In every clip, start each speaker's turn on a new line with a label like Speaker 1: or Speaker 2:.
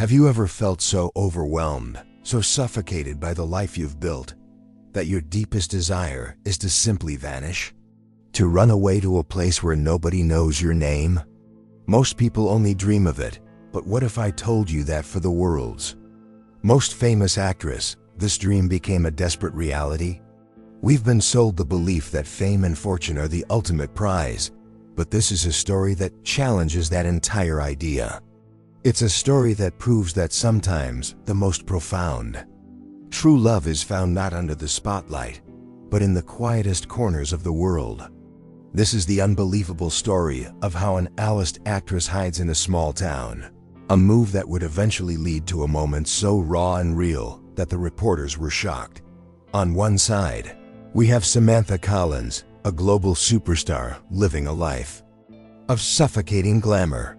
Speaker 1: Have you ever felt so overwhelmed, so suffocated by the life you've built, that your deepest desire is to simply vanish? To run away to a place where nobody knows your name? Most people only dream of it, but what if I told you that for the world's most famous actress, this dream became a desperate reality? We've been sold the belief that fame and fortune are the ultimate prize, but this is a story that challenges that entire idea. It's a story that proves that sometimes the most profound, true love is found not under the spotlight, but in the quietest corners of the world. This is the unbelievable story of how an A-list actress hides in a small town, a move that would eventually lead to a moment so raw and real that the reporters were shocked. On one side, we have Samantha Collins, a global superstar living a life of suffocating glamour.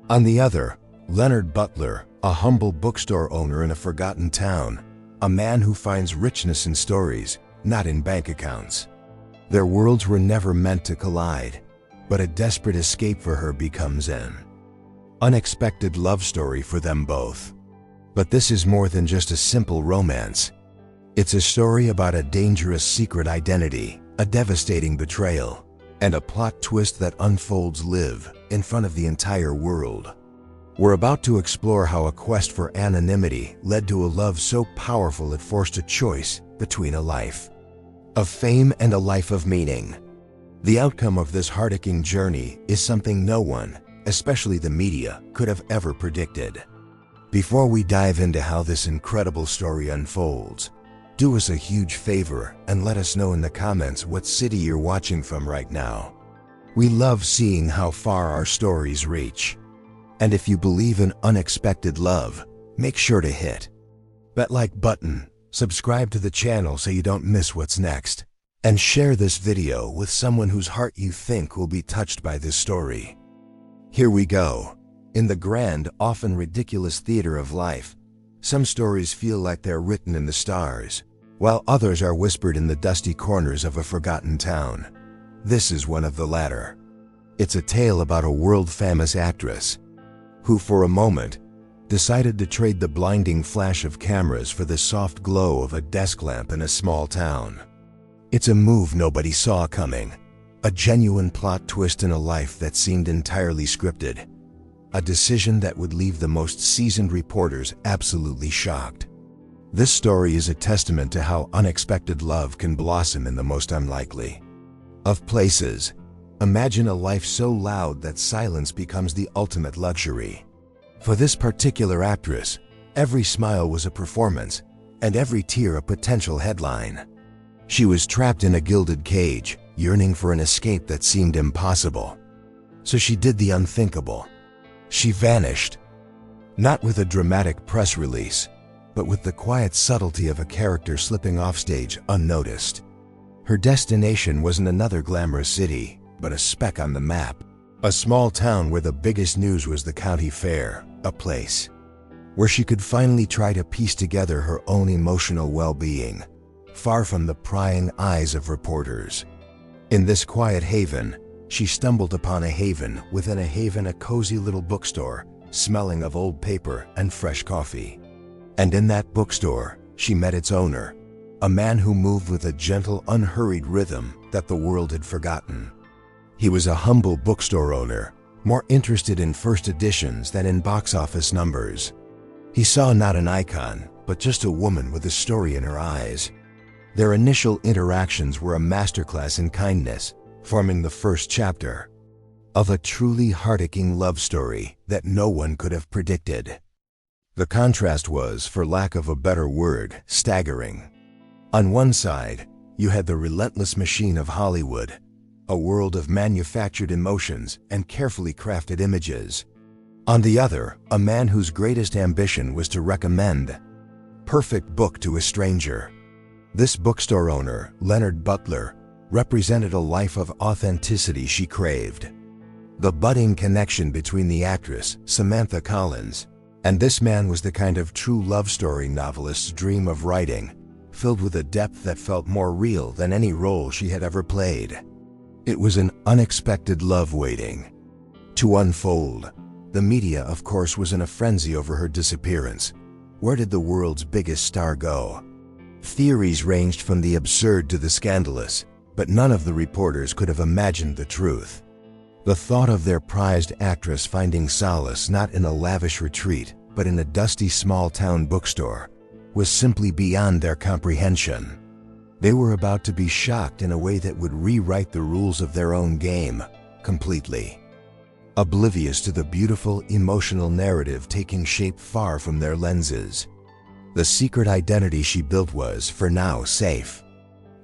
Speaker 1: On the other, Leonard Butler, a humble bookstore owner in a forgotten town, a man who finds richness in stories, not in bank accounts. Their worlds were never meant to collide, but a desperate escape for her becomes an unexpected love story for them both. But this is more than just a simple romance. It's a story about a dangerous secret identity, a devastating betrayal, and a plot twist that unfolds live in front of the entire world. We're about to explore how a quest for anonymity led to a love so powerful it forced a choice between a life of fame and a life of meaning. The outcome of this heart-aching journey is something no one, especially the media, could have ever predicted. Before we dive into how this incredible story unfolds, do us a huge favor and let us know in the comments what city you're watching from right now. We love seeing how far our stories reach. And if you believe in unexpected love, make sure to hit that like button, subscribe to the channel so you don't miss what's next, and share this video with someone whose heart you think will be touched by this story. Here we go. In the grand, often ridiculous theater of life, some stories feel like they're written in the stars, while others are whispered in the dusty corners of a forgotten town. This is one of the latter. It's a tale about a world-famous actress who, for a moment, decided to trade the blinding flash of cameras for the soft glow of a desk lamp in a small town. It's a move nobody saw coming, a genuine plot twist in a life that seemed entirely scripted, a decision that would leave the most seasoned reporters absolutely shocked. This story is a testament to how unexpected love can blossom in the most unlikely of places. Imagine a life so loud that silence becomes the ultimate luxury. For this particular actress, every smile was a performance, and every tear a potential headline. She was trapped in a gilded cage, yearning for an escape that seemed impossible. So she did the unthinkable. She vanished. Not with a dramatic press release, but with the quiet subtlety of a character slipping offstage unnoticed. Her destination wasn't another glamorous city, but a speck on the map. A small town where the biggest news was the county fair, a place where she could finally try to piece together her own emotional well-being, far from the prying eyes of reporters. In this quiet haven, she stumbled upon a haven within a haven, a cozy little bookstore, smelling of old paper and fresh coffee. And in that bookstore, she met its owner, a man who moved with a gentle, unhurried rhythm that the world had forgotten. He was a humble bookstore owner, more interested in first editions than in box office numbers. He saw not an icon, but just a woman with a story in her eyes. Their initial interactions were a masterclass in kindness, forming the first chapter of a truly heart-aching love story that no one could have predicted. The contrast was, for lack of a better word, staggering. On one side, you had the relentless machine of Hollywood, a world of manufactured emotions and carefully crafted images. On the other, a man whose greatest ambition was to recommend perfect book to a stranger. This bookstore owner, Leonard Butler, represented a life of authenticity she craved. The budding connection between the actress, Samantha Collins, and this man was the kind of true love story novelists dream of writing, filled with a depth that felt more real than any role she had ever played. It was an unexpected love waiting to unfold, The media, of course, was in a frenzy over her disappearance. Where did the world's biggest star go? Theories ranged from the absurd to the scandalous, but none of the reporters could have imagined the truth. The thought of their prized actress finding solace not in a lavish retreat, but in a dusty small-town bookstore, was simply beyond their comprehension. They were about to be shocked in a way that would rewrite the rules of their own game completely. Oblivious to the beautiful, emotional narrative taking shape far from their lenses. The secret identity she built was, for now, safe.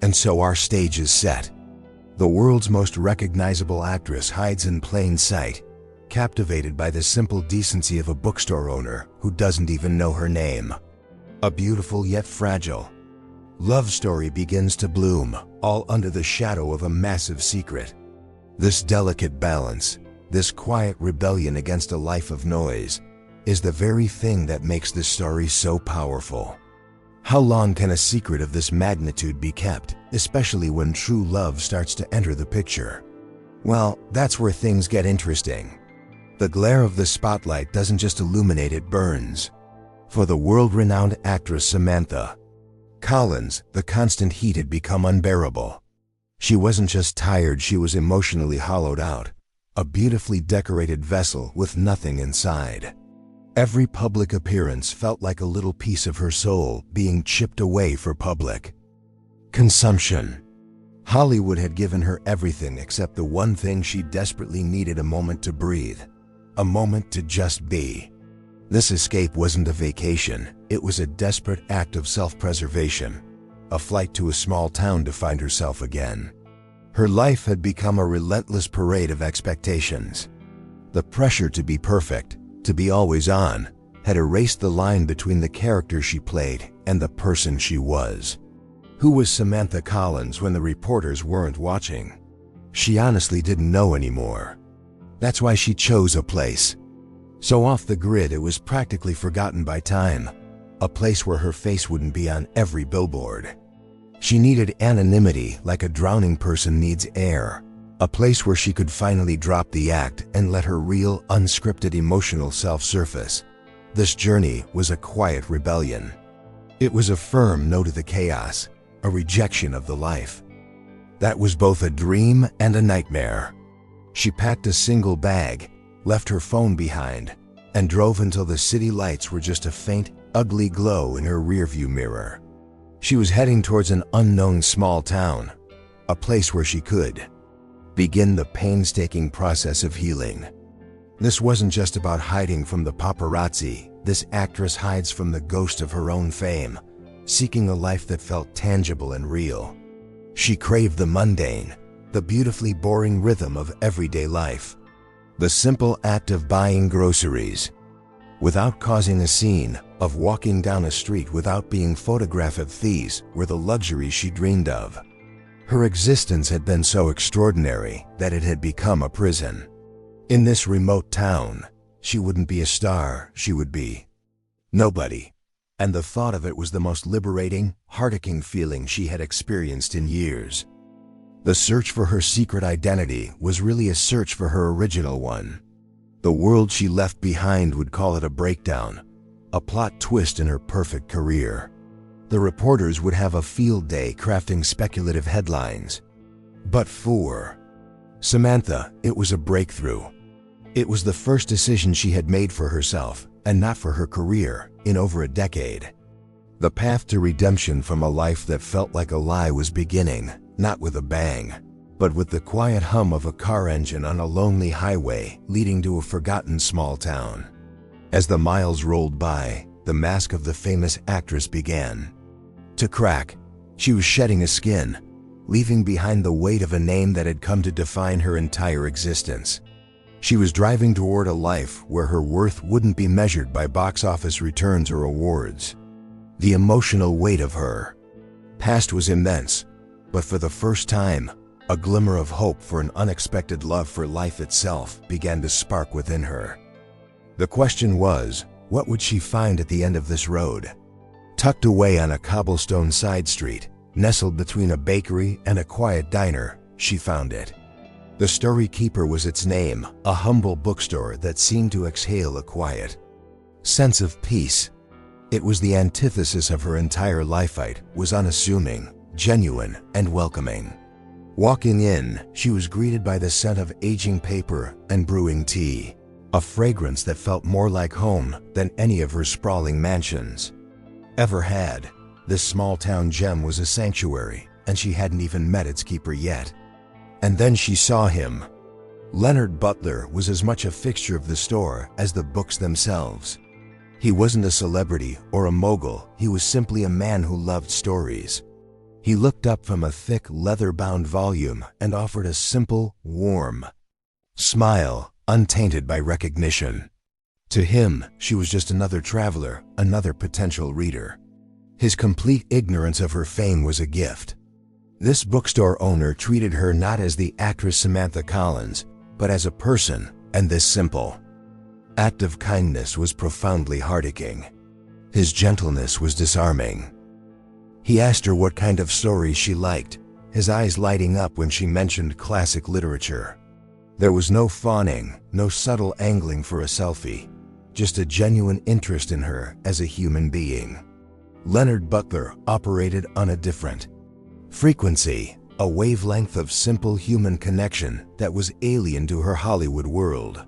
Speaker 1: And so our stage is set. The world's most recognizable actress hides in plain sight, captivated by the simple decency of a bookstore owner who doesn't even know her name. A beautiful yet fragile love story begins to bloom, all under the shadow of a massive secret. This delicate balance, this quiet rebellion against a life of noise, is the very thing that makes this story so powerful. How long can a secret of this magnitude be kept, especially when true love starts to enter the picture? Well, that's where things get interesting. The glare of the spotlight doesn't just illuminate, it burns. For the world-renowned actress Samantha Collins, the constant heat had become unbearable. She wasn't just tired, she was emotionally hollowed out, a beautifully decorated vessel with nothing inside. Every public appearance felt like a little piece of her soul being chipped away for public consumption. Hollywood had given her everything except the one thing she desperately needed: a moment to breathe, a moment to just be. This escape wasn't a vacation, it was a desperate act of self-preservation, a flight to a small town to find herself again. Her life had become a relentless parade of expectations. The pressure to be perfect, to be always on, had erased the line between the character she played and the person she was. Who was Samantha Collins when the reporters weren't watching? She honestly didn't know anymore. That's why she chose a place so off the grid it was practically forgotten by time, a place where her face wouldn't be on every billboard. She needed anonymity like a drowning person needs air, a place where she could finally drop the act and let her real, unscripted emotional self surface. This journey was a quiet rebellion. It was a firm no to the chaos, a rejection of the life that was both a dream and a nightmare. She packed a single bag, left her phone behind, and drove until the city lights were just a faint, ugly glow in her rearview mirror. She was heading towards an unknown small town, a place where she could begin the painstaking process of healing. This wasn't just about hiding from the paparazzi. This actress hides from the ghost of her own fame, seeking a life that felt tangible and real. She craved the mundane, the beautifully boring rhythm of everyday life. The simple act of buying groceries without causing a scene, of walking down a street without being photographed of thieves, were the luxuries she dreamed of. Her existence had been so extraordinary that it had become a prison. In this remote town, she wouldn't be a star, she would be nobody. And the thought of it was the most liberating, heart-aching feeling she had experienced in years. The search for her secret identity was really a search for her original one. The world she left behind would call it a breakdown, a plot twist in her perfect career. The reporters would have a field day crafting speculative headlines. But for Samantha, it was a breakthrough. It was the first decision she had made for herself, and not for her career, in over a decade. The path to redemption from a life that felt like a lie was beginning, not with a bang, but with the quiet hum of a car engine on a lonely highway leading to a forgotten small town. As the miles rolled by, the mask of the famous actress began to crack. She was shedding a skin, leaving behind the weight of a name that had come to define her entire existence. She was driving toward a life where her worth wouldn't be measured by box office returns or awards. The emotional weight of her past was immense, but for the first time, a glimmer of hope for an unexpected love for life itself began to spark within her. The question was, what would she find at the end of this road? Tucked away on a cobblestone side street, nestled between a bakery and a quiet diner, she found it. The Story Keeper was its name, a humble bookstore that seemed to exhale a quiet sense of peace. It was the antithesis of her entire life. It was unassuming, genuine, and welcoming. Walking in, she was greeted by the scent of aging paper and brewing tea, a fragrance that felt more like home than any of her sprawling mansions ever had. This small-town gem was a sanctuary, and she hadn't even met its keeper yet. And then she saw him. Leonard Butler was as much a fixture of the store as the books themselves. He wasn't a celebrity or a mogul, he was simply a man who loved stories. He looked up from a thick, leather-bound volume and offered a simple, warm smile, untainted by recognition. To him, she was just another traveler, another potential reader. His complete ignorance of her fame was a gift. This bookstore owner treated her not as the actress Samantha Collins, but as a person, and this simple act of kindness was profoundly heartaching. His gentleness was disarming. He asked her what kind of stories she liked, his eyes lighting up when she mentioned classic literature. There was no fawning, no subtle angling for a selfie, just a genuine interest in her as a human being. Leonard Butler operated on a different frequency, a wavelength of simple human connection that was alien to her Hollywood world.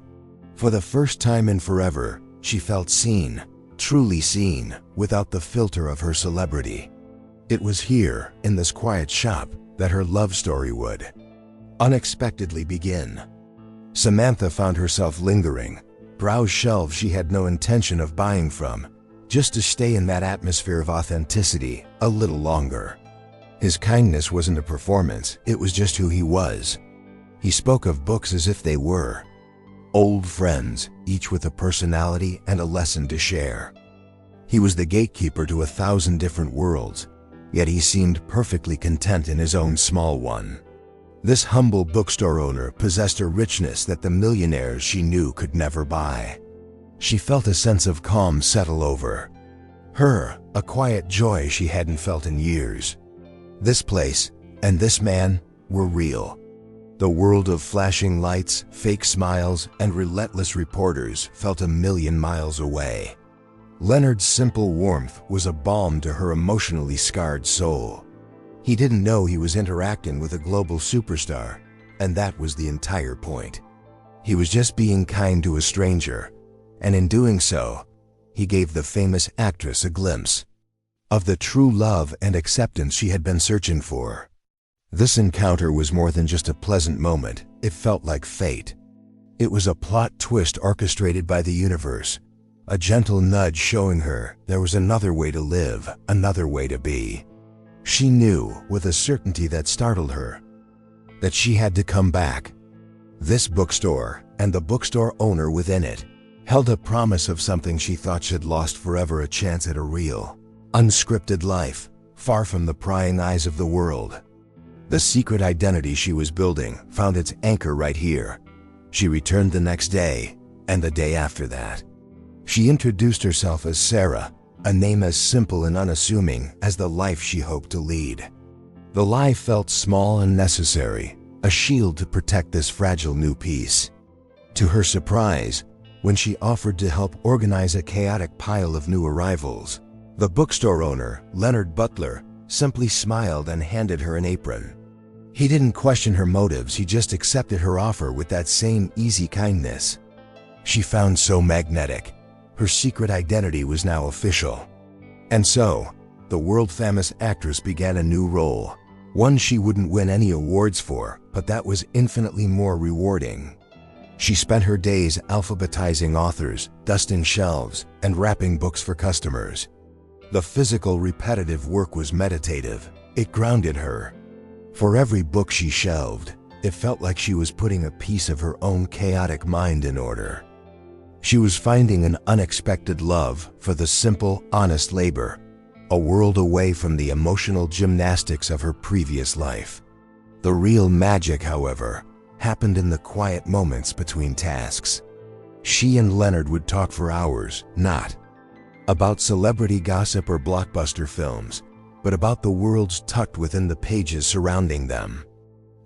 Speaker 1: For the first time in forever, she felt seen, truly seen, without the filter of her celebrity. It was here, in this quiet shop, that her love story would unexpectedly begin. Samantha found herself lingering, browse shelves she had no intention of buying from, just to stay in that atmosphere of authenticity a little longer. His kindness wasn't a performance, it was just who he was. He spoke of books as if they were old friends, each with a personality and a lesson to share. He was the gatekeeper to 1,000 different worlds, yet he seemed perfectly content in his own small one. This humble bookstore owner possessed a richness that the millionaires she knew could never buy. She felt a sense of calm settle over her, a quiet joy she hadn't felt in years. This place and this man were real. The world of flashing lights, fake smiles, and relentless reporters felt a million miles away. Leonard's simple warmth was a balm to her emotionally scarred soul. He didn't know he was interacting with a global superstar, and that was the entire point. He was just being kind to a stranger, and in doing so, he gave the famous actress a glimpse of the true love and acceptance she had been searching for. This encounter was more than just a pleasant moment, it felt like fate. It was a plot twist orchestrated by the universe, a gentle nudge showing her there was another way to live, another way to be. She knew, with a certainty that startled her, that she had to come back. This bookstore, and the bookstore owner within it, held a promise of something she thought she'd lost forever, a chance at a real, unscripted life, far from the prying eyes of the world. The secret identity she was building found its anchor right here. She returned the next day, and the day after that. She introduced herself as Sarah, a name as simple and unassuming as the life she hoped to lead. The lie felt small and necessary, a shield to protect this fragile new piece. To her surprise, when she offered to help organize a chaotic pile of new arrivals, the bookstore owner, Leonard Butler, simply smiled and handed her an apron. He didn't question her motives, he just accepted her offer with that same easy kindness. She found so magnetic. Her secret identity was now official. And so, the world-famous actress began a new role, one she wouldn't win any awards for, but that was infinitely more rewarding. She spent her days alphabetizing authors, dusting shelves, and wrapping books for customers. The physical, repetitive work was meditative. It grounded her. For every book she shelved, it felt like she was putting a piece of her own chaotic mind in order. She was finding an unexpected love for the simple, honest labor, a world away from the emotional gymnastics of her previous life. The real magic, however, happened in the quiet moments between tasks. She and Leonard would talk for hours, not about celebrity gossip or blockbuster films, but about the worlds tucked within the pages surrounding them.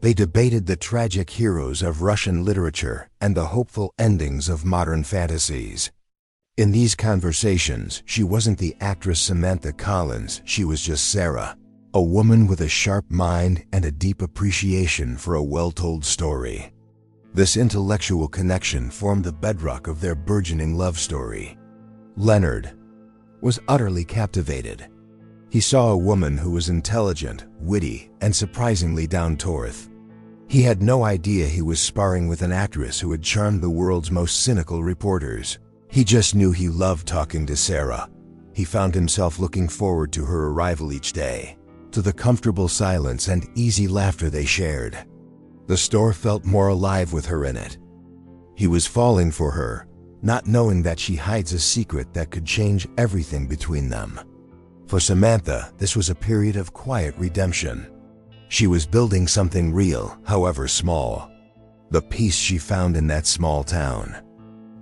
Speaker 1: They debated the tragic heroes of Russian literature and the hopeful endings of modern fantasies. In these conversations, she wasn't the actress Samantha Collins, she was just Sarah, a woman with a sharp mind and a deep appreciation for a well-told story. This intellectual connection formed the bedrock of their burgeoning love story. Leonard was utterly captivated. He saw a woman who was intelligent, witty, and surprisingly down-to-earth. He had no idea he was sparring with an actress who had charmed the world's most cynical reporters. He just knew he loved talking to Sarah. He found himself looking forward to her arrival each day, to the comfortable silence and easy laughter they shared. The store felt more alive with her in it. He was falling for her, not knowing that she hides a secret that could change everything between them. For Samantha, this was a period of quiet redemption. She was building something real, however small. The peace she found in that small town.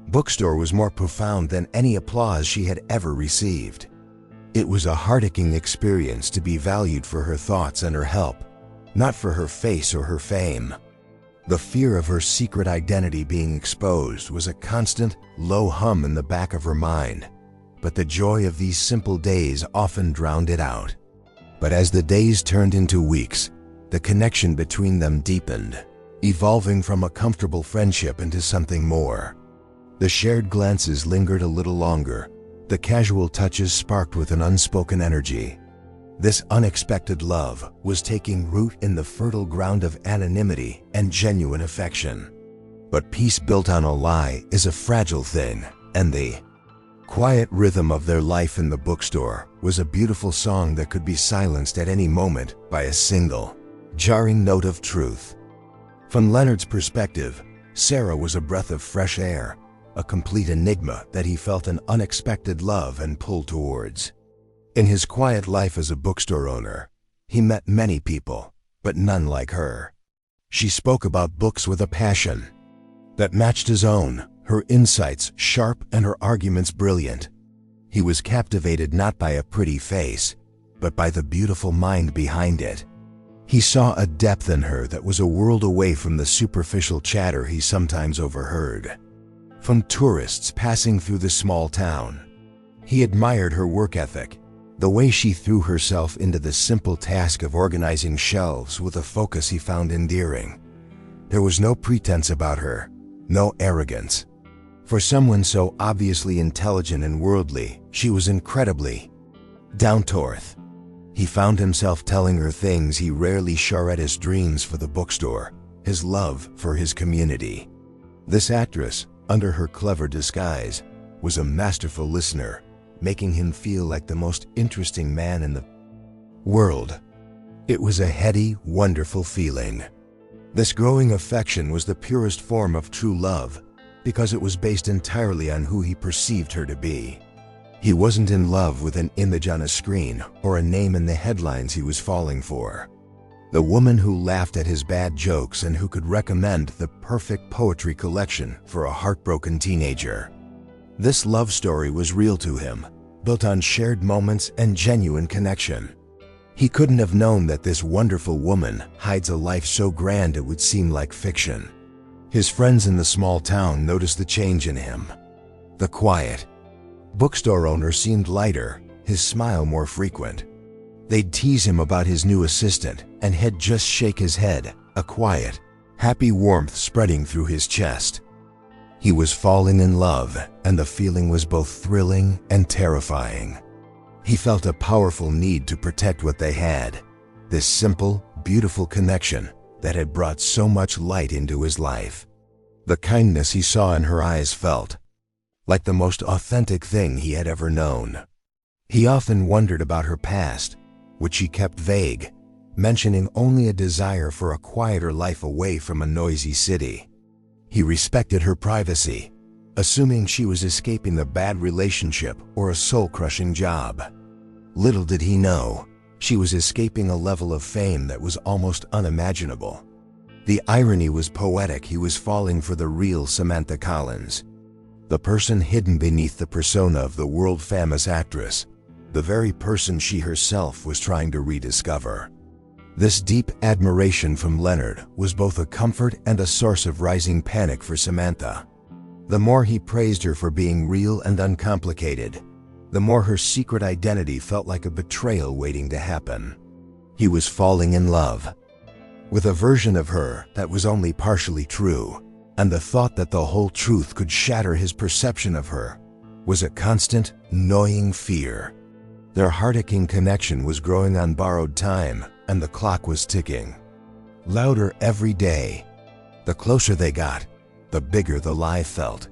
Speaker 1: Bookstore was more profound than any applause she had ever received. It was a heart-aching experience to be valued for her thoughts and her help, not for her face or her fame. The fear of her secret identity being exposed was a constant, low hum in the back of her mind, but the joy of these simple days often drowned it out. But as the days turned into weeks, the connection between them deepened, evolving from a comfortable friendship into something more. The shared glances lingered a little longer. The casual touches sparked with an unspoken energy. This unexpected love was taking root in the fertile ground of anonymity and genuine affection. But peace built on a lie is a fragile thing, and the quiet rhythm of their life in the bookstore was a beautiful song that could be silenced at any moment by a single, jarring note of truth. From Leonard's perspective, Sarah was a breath of fresh air, a complete enigma that he felt an unexpected love and pull towards. In his quiet life as a bookstore owner, he met many people, but none like her. She spoke about books with a passion that matched his own, her insights sharp and her arguments brilliant. He was captivated not by a pretty face, but by the beautiful mind behind it. He saw a depth in her that was a world away from the superficial chatter he sometimes overheard from tourists passing through the small town. He admired her work ethic, the way she threw herself into the simple task of organizing shelves with a focus he found endearing. There was no pretense about her, no arrogance. For someone so obviously intelligent and worldly, she was incredibly down-to-earth. He found himself telling her things he rarely shared, his dreams for the bookstore, his love for his community. This actress, under her clever disguise, was a masterful listener, making him feel like the most interesting man in the world. It was a heady, wonderful feeling. This growing affection was the purest form of true love, because it was based entirely on who he perceived her to be. He wasn't in love with an image on a screen or a name in the headlines he was falling for. The woman who laughed at his bad jokes and who could recommend the perfect poetry collection for a heartbroken teenager. This love story was real to him, built on shared moments and genuine connection. He couldn't have known that this wonderful woman hides a life so grand it would seem like fiction. His friends in the small town noticed the change in him. The quiet bookstore owner seemed lighter, his smile more frequent. They'd tease him about his new assistant, and he'd just shake his head, a quiet, happy warmth spreading through his chest. He was falling in love, and the feeling was both thrilling and terrifying. He felt a powerful need to protect what they had, this simple, beautiful connection that had brought so much light into his life. The kindness he saw in her eyes felt like the most authentic thing he had ever known. He often wondered about her past, which she kept vague, mentioning only a desire for a quieter life away from a noisy city. He respected her privacy, assuming she was escaping a bad relationship or a soul-crushing job. Little did he know, she was escaping a level of fame that was almost unimaginable. The irony was poetic. He was falling for the real Samantha Collins, the person hidden beneath the persona of the world-famous actress, the very person she herself was trying to rediscover. This deep admiration from Leonard was both a comfort and a source of rising panic for Samantha. The more he praised her for being real and uncomplicated, the more her secret identity felt like a betrayal waiting to happen. He was falling in love with a version of her that was only partially true, and the thought that the whole truth could shatter his perception of her was a constant, gnawing fear. Their heart-aching connection was growing on borrowed time, and the clock was ticking. Louder every day. The closer they got, the bigger the lie felt.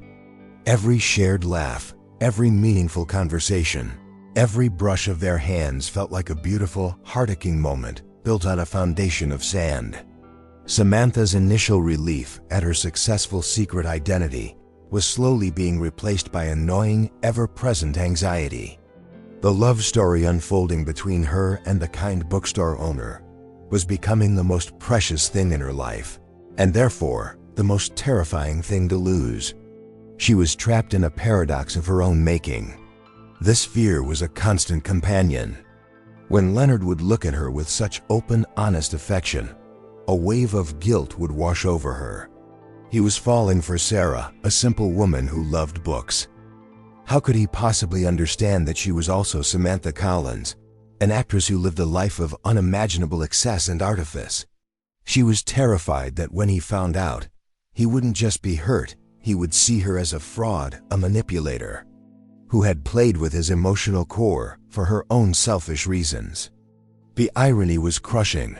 Speaker 1: Every shared laugh, every meaningful conversation, every brush of their hands felt like a beautiful, heart-aching moment built on a foundation of sand. Samantha's initial relief at her successful secret identity was slowly being replaced by annoying, ever-present anxiety. The love story unfolding between her and the kind bookstore owner was becoming the most precious thing in her life, and therefore the most terrifying thing to lose. She was trapped in a paradox of her own making. This fear was a constant companion. When Leonard would look at her with such open, honest affection, a wave of guilt would wash over her. He was falling for Sarah, a simple woman who loved books. How could he possibly understand that she was also Samantha Collins, an actress who lived a life of unimaginable excess and artifice? She was terrified that when he found out, he wouldn't just be hurt, he would see her as a fraud, a manipulator, who had played with his emotional core for her own selfish reasons. The irony was crushing.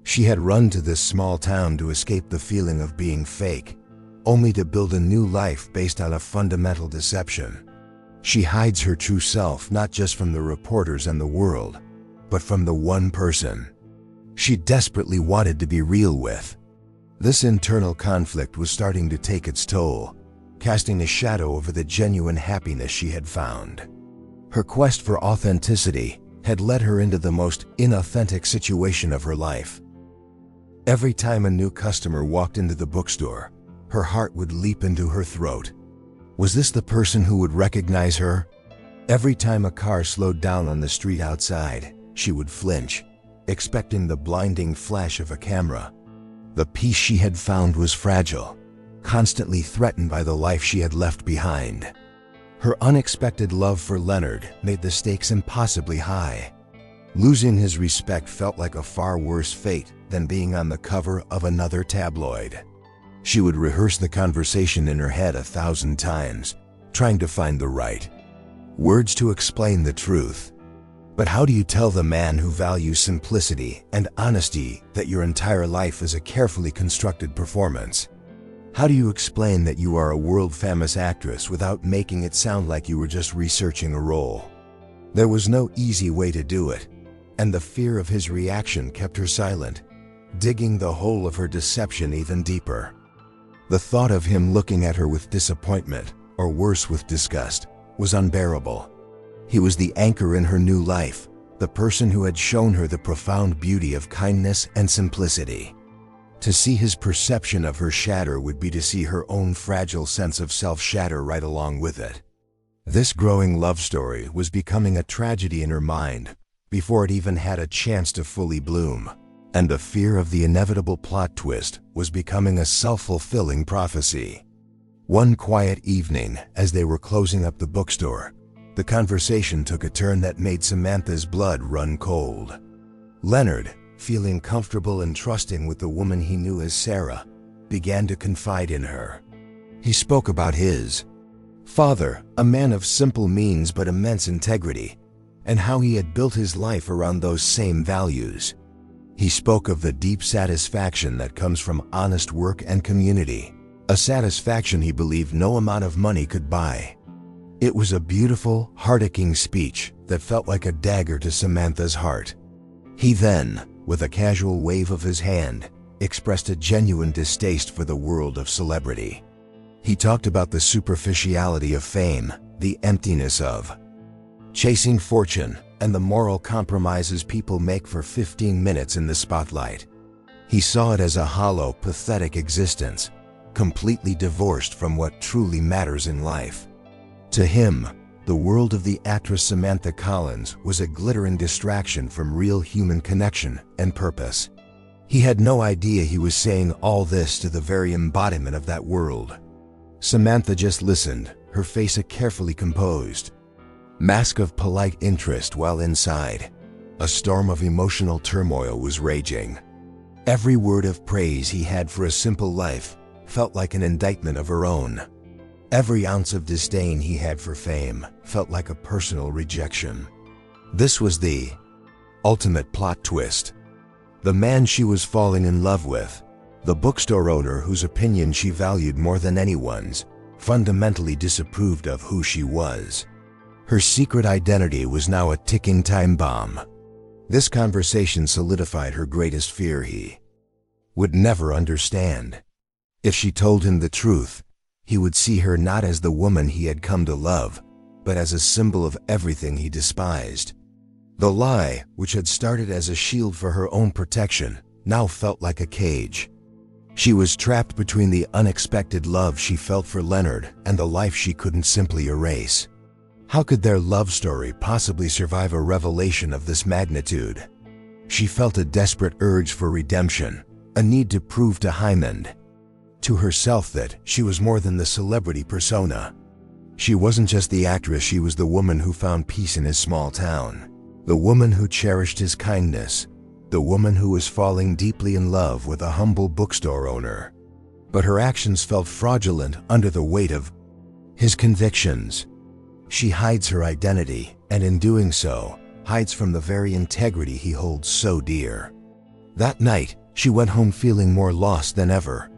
Speaker 1: She had run to this small town to escape the feeling of being fake, only to build a new life based on a fundamental deception. She hides her true self not just from the reporters and the world, but from the one person she desperately wanted to be real with. This internal conflict was starting to take its toll, casting a shadow over the genuine happiness she had found. Her quest for authenticity had led her into the most inauthentic situation of her life. Every time a new customer walked into the bookstore, her heart would leap into her throat. Was this the person who would recognize her? Every time a car slowed down on the street outside, she would flinch, expecting the blinding flash of a camera. The peace she had found was fragile, constantly threatened by the life she had left behind. Her unexpected love for Leonard made the stakes impossibly high. Losing his respect felt like a far worse fate than being on the cover of another tabloid. She would rehearse the conversation in her head 1,000 times, trying to find the right words to explain the truth. But how do you tell the man who values simplicity and honesty that your entire life is a carefully constructed performance? How do you explain that you are a world-famous actress without making it sound like you were just researching a role? There was no easy way to do it, and the fear of his reaction kept her silent, digging the hole of her deception even deeper. The thought of him looking at her with disappointment, or worse with disgust, was unbearable. He was the anchor in her new life, the person who had shown her the profound beauty of kindness and simplicity. To see his perception of her shatter would be to see her own fragile sense of self shatter right along with it. This growing love story was becoming a tragedy in her mind before it even had a chance to fully bloom. And the fear of the inevitable plot twist was becoming a self-fulfilling prophecy. One quiet evening, as they were closing up the bookstore, the conversation took a turn that made Samantha's blood run cold. Leonard, feeling comfortable and trusting with the woman he knew as Sarah, began to confide in her. He spoke about his father, a man of simple means but immense integrity, and how he had built his life around those same values. He spoke of the deep satisfaction that comes from honest work and community, a satisfaction he believed no amount of money could buy. It was a beautiful, heart-aching speech that felt like a dagger to Samantha's heart. He then, with a casual wave of his hand, expressed a genuine distaste for the world of celebrity. He talked about the superficiality of fame, the emptiness of chasing fortune, and the moral compromises people make for 15 minutes in the spotlight. He saw it as a hollow, pathetic existence, completely divorced from what truly matters in life. To him, The world of the actress Samantha Collins was a glittering distraction from real human connection and purpose. He had no idea he was saying all this to the very embodiment of that world. Samantha just listened, her face a carefully composed mask of polite interest, while inside, a storm of emotional turmoil was raging. Every word of praise he had for a simple life felt like an indictment of her own. Every ounce of disdain he had for fame felt like a personal rejection. This was the ultimate plot twist. The man she was falling in love with, the bookstore owner whose opinion she valued more than anyone's, fundamentally disapproved of who she was. Her secret identity was now a ticking time bomb. This conversation solidified her greatest fear: he would never understand. If she told him the truth, he would see her not as the woman he had come to love, but as a symbol of everything he despised. The lie, which had started as a shield for her own protection, now felt like a cage. She was trapped between the unexpected love she felt for Leonard and the life she couldn't simply erase. How could their love story possibly survive a revelation of this magnitude? She felt a desperate urge for redemption, a need to prove to Hyman, to herself, that she was more than the celebrity persona. She wasn't just the actress, she was the woman who found peace in his small town, the woman who cherished his kindness, the woman who was falling deeply in love with a humble bookstore owner. But her actions felt fraudulent under the weight of his convictions. She hides her identity, and in doing so, hides from the very integrity he holds so dear. That night, she went home feeling more lost than ever.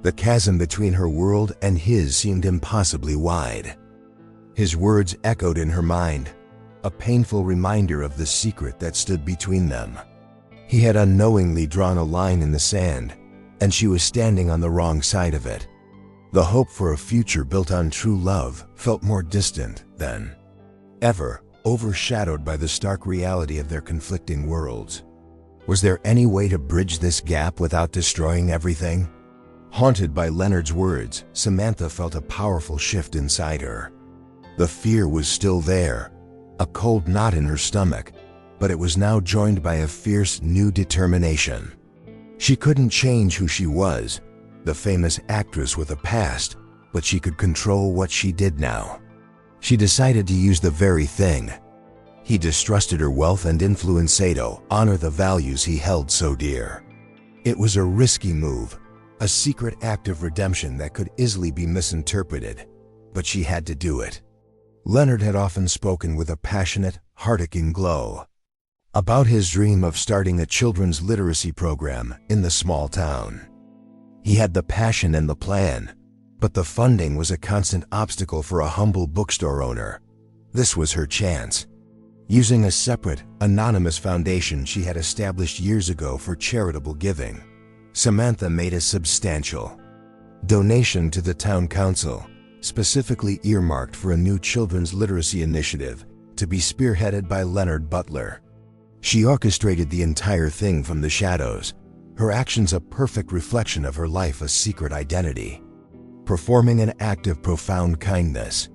Speaker 1: The chasm between her world and his seemed impossibly wide. His words echoed in her mind, a painful reminder of the secret that stood between them. He had unknowingly drawn a line in the sand, and she was standing on the wrong side of it. The hope for a future built on true love felt more distant than ever, overshadowed by the stark reality of their conflicting worlds. Was there any way to bridge this gap without destroying everything? Haunted by Leonard's words, Samantha felt a powerful shift inside her. The fear was still there, a cold knot in her stomach, but it was now joined by a fierce new determination. She couldn't change who she was, the famous actress with a past, but she could control what she did now. She decided to use the very thing he distrusted: her wealth and influence, to honor the values he held so dear. It was a risky move, a secret act of redemption that could easily be misinterpreted, but she had to do it. Leonard had often spoken with a passionate, heart-aching glow about his dream of starting a children's literacy program in the small town. He had the passion and the plan, but the funding was a constant obstacle for a humble bookstore owner. This was her chance. Using a separate, anonymous foundation she had established years ago for charitable giving, Samantha made a substantial donation to the town council, specifically earmarked for a new children's literacy initiative to be spearheaded by Leonard Butler. She orchestrated the entire thing from the shadows, her actions a perfect reflection of her life, a secret identity, performing an act of profound kindness.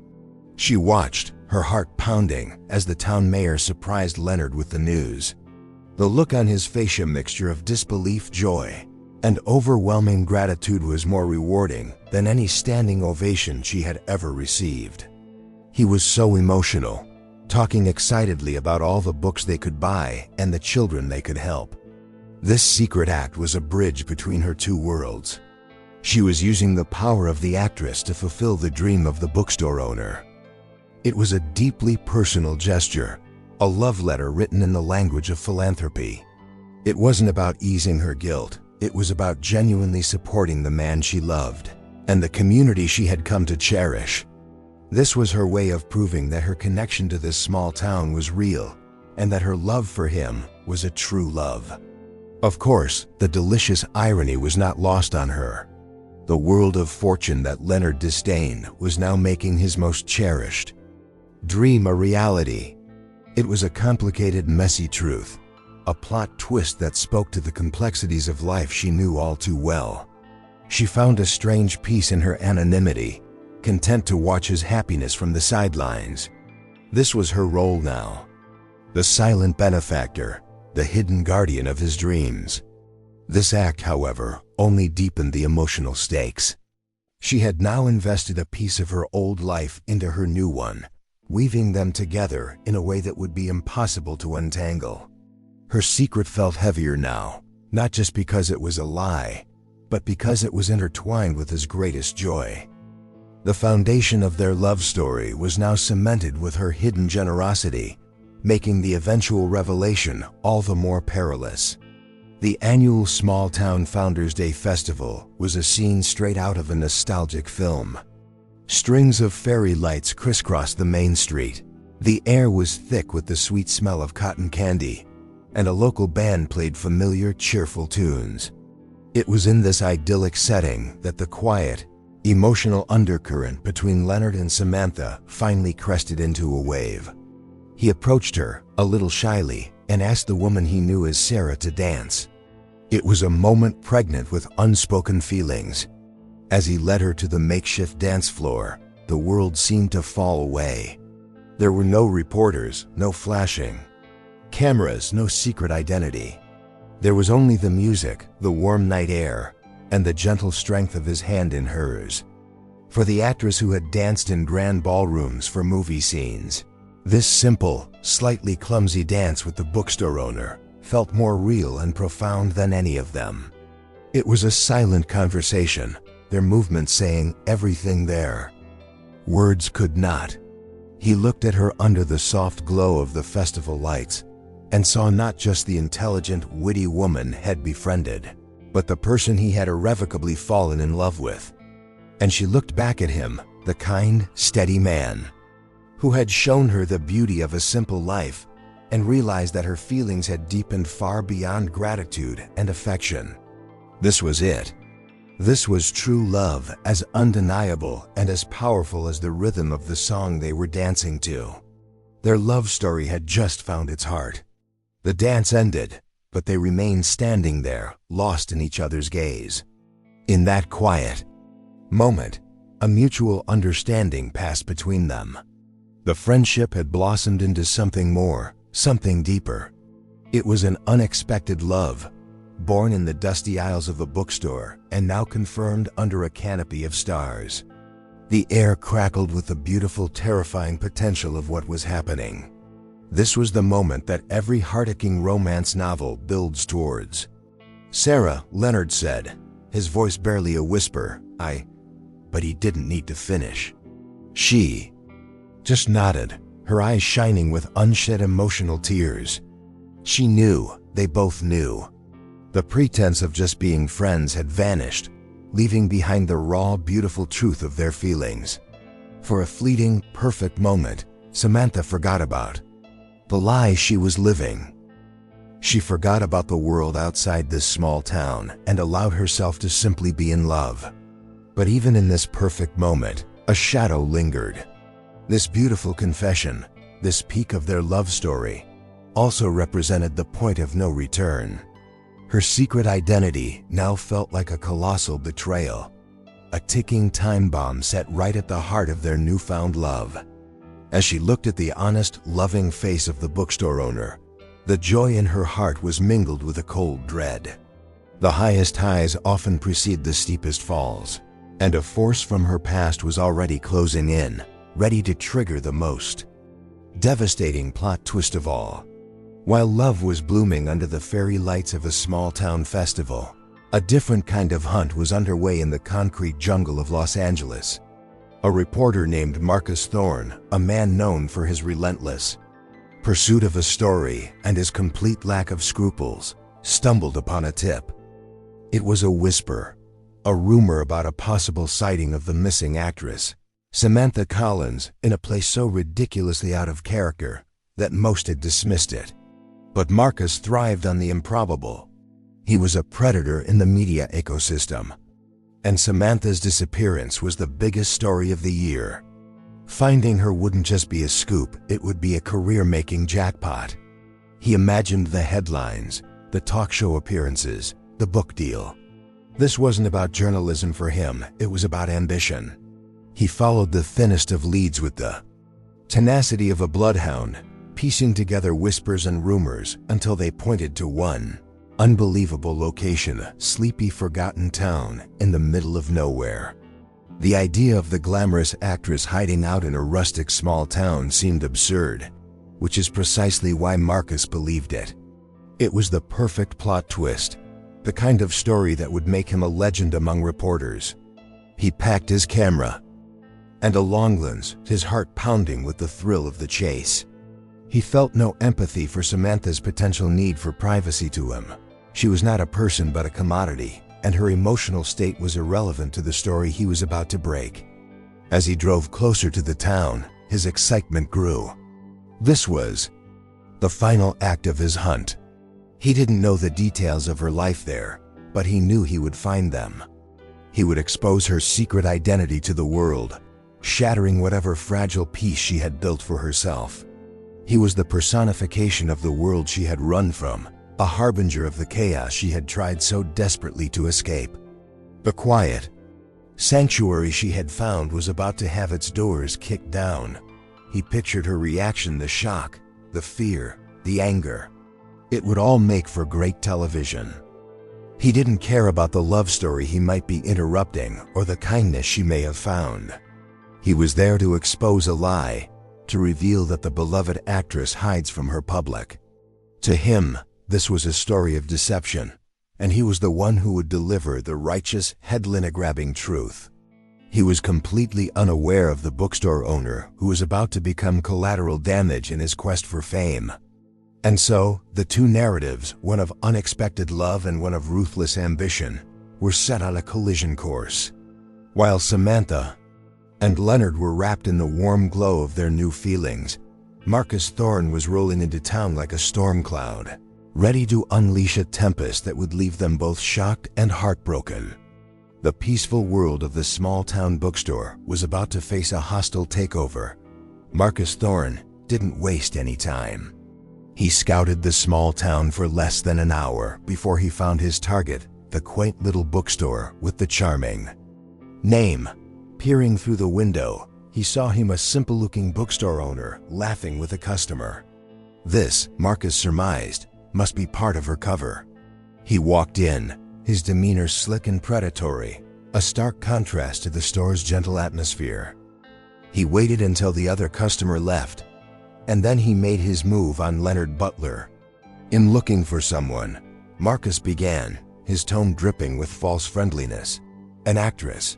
Speaker 1: She watched, her heart pounding, as the town mayor surprised Leonard with the news. The look on his face, a mixture of disbelief, joy, and overwhelming gratitude, was more rewarding than any standing ovation she had ever received. He was so emotional, talking excitedly about all the books they could buy and the children they could help. This secret act was a bridge between her two worlds. She was using the power of the actress to fulfill the dream of the bookstore owner. It was a deeply personal gesture, a love letter written in the language of philanthropy. It wasn't about easing her guilt, it was about genuinely supporting the man she loved and the community she had come to cherish. This was her way of proving that her connection to this small town was real and that her love for him was a true love. Of course, the delicious irony was not lost on her. The world of fortune that Leonard disdained was now making his most cherished dream a reality. It was a complicated, messy truth, a plot twist that spoke to the complexities of life she knew all too well. She found a strange peace in her anonymity, content to watch his happiness from the sidelines, This was her role now. The silent benefactor, the hidden guardian of his dreams. This act, however, only deepened the emotional stakes. She had now invested a piece of her old life into her new one, weaving them together in a way that would be impossible to untangle. Her secret felt heavier now, not just because it was a lie, but because it was intertwined with his greatest joy. The foundation of their love story was now cemented with her hidden generosity, making the eventual revelation all the more perilous. The annual Small Town Founders Day Festival was a scene straight out of a nostalgic film. Strings of fairy lights crisscrossed the main street. The air was thick with the sweet smell of cotton candy, and a local band played familiar, cheerful tunes. It was in this idyllic setting that the quiet, emotional undercurrent between Leonard and Samantha finally crested into a wave. He approached her, a little shyly, and asked the woman he knew as Sarah to dance. It was a moment pregnant with unspoken feelings. As he led her to the makeshift dance floor, the world seemed to fall away. There were no reporters, no flashing cameras, no secret identity. There was only the music, the warm night air, and the gentle strength of his hand in hers. For the actress who had danced in grand ballrooms for movie scenes, this simple, slightly clumsy dance with the bookstore owner felt more real and profound than any of them. It was a silent conversation, their movements saying everything there. Words could not. He looked at her under the soft glow of the festival lights and saw not just the intelligent, witty woman had befriended, but the person he had irrevocably fallen in love with. And she looked back at him, the kind, steady man who had shown her the beauty of a simple life, and realized that her feelings had deepened far beyond gratitude and affection. This was it. This was true love, as undeniable and as powerful as the rhythm of the song they were dancing to. Their love story had just found its heart. The dance ended, but they remained standing there, lost in each other's gaze. In that quiet moment, a mutual understanding passed between them. The friendship had blossomed into something more, something deeper. It was an unexpected love, born in the dusty aisles of a bookstore and now confirmed under a canopy of stars. The air crackled with the beautiful, terrifying potential of what was happening. This was the moment that every heart-aching romance novel builds towards. "Sarah," Leonard said, his voice barely a whisper. But he didn't need to finish. She just nodded, her eyes shining with unshed emotional tears. She knew, they both knew. The pretense of just being friends had vanished, leaving behind the raw, beautiful truth of their feelings. For a fleeting, perfect moment, Samantha forgot about the lie she was living. She forgot about the world outside this small town and allowed herself to simply be in love. But even in this perfect moment, a shadow lingered. This beautiful confession, this peak of their love story, also represented the point of no return. Her secret identity now felt like a colossal betrayal, a ticking time bomb set right at the heart of their newfound love. As she looked at the honest, loving face of the bookstore owner, the joy in her heart was mingled with a cold dread. The highest highs often precede the steepest falls, and a force from her past was already closing in, ready to trigger the most devastating plot twist of all. While love was blooming under the fairy lights of a small-town festival, a different kind of hunt was underway in the concrete jungle of Los Angeles. A reporter named Marcus Thorne, a man known for his relentless pursuit of a story and his complete lack of scruples, stumbled upon a tip. It was a whisper, a rumor about a possible sighting of the missing actress, Samantha Collins, in a place so ridiculously out of character that most had dismissed it. But Marcus thrived on the improbable. He was a predator in the media ecosystem, and Samantha's disappearance was the biggest story of the year. Finding her wouldn't just be a scoop, it would be a career-making jackpot. He imagined the headlines, the talk show appearances, the book deal. This wasn't about journalism for him, it was about ambition. He followed the thinnest of leads with the tenacity of a bloodhound, piecing together whispers and rumors until they pointed to one unbelievable location, a sleepy, forgotten town in the middle of nowhere. The idea of the glamorous actress hiding out in a rustic small town seemed absurd, which is precisely why Marcus believed it. It was the perfect plot twist, the kind of story that would make him a legend among reporters. He packed his camera and a long lens, his heart pounding with the thrill of the chase. He felt no empathy for Samantha's potential need for privacy to him. She was not a person but a commodity, and her emotional state was irrelevant to the story he was about to break. As he drove closer to the town, his excitement grew. This was the final act of his hunt. He didn't know the details of her life there, but he knew he would find them. He would expose her secret identity to the world, shattering whatever fragile peace she had built for herself. He was the personification of the world she had run from, a harbinger of the chaos she had tried so desperately to escape. The quiet sanctuary she had found was about to have its doors kicked down. He pictured her reaction, the shock, the fear, the anger. It would all make for great television. He didn't care about the love story he might be interrupting or the kindness she may have found. He was there to expose a lie, to reveal that the beloved actress hides from her public. To him, this was a story of deception, and he was the one who would deliver the righteous, headline-grabbing truth. He was completely unaware of the bookstore owner who was about to become collateral damage in his quest for fame. And so, the two narratives, one of unexpected love and one of ruthless ambition, were set on a collision course. While Samantha and Leonard were wrapped in the warm glow of their new feelings, Marcus Thorne was rolling into town like a storm cloud, ready to unleash a tempest that would leave them both shocked and heartbroken. The peaceful world of the small-town bookstore was about to face a hostile takeover. Marcus Thorne didn't waste any time. He scouted the small town for less than an hour before he found his target, the quaint little bookstore with the charming name. Peering through the window, he saw him, a simple-looking bookstore owner, laughing with a customer. This, Marcus surmised, must be part of her cover. He walked in, his demeanor slick and predatory, a stark contrast to the store's gentle atmosphere. He waited until the other customer left, and then he made his move on Leonard Butler. In looking for someone, Marcus began, his tone dripping with false friendliness. An actress.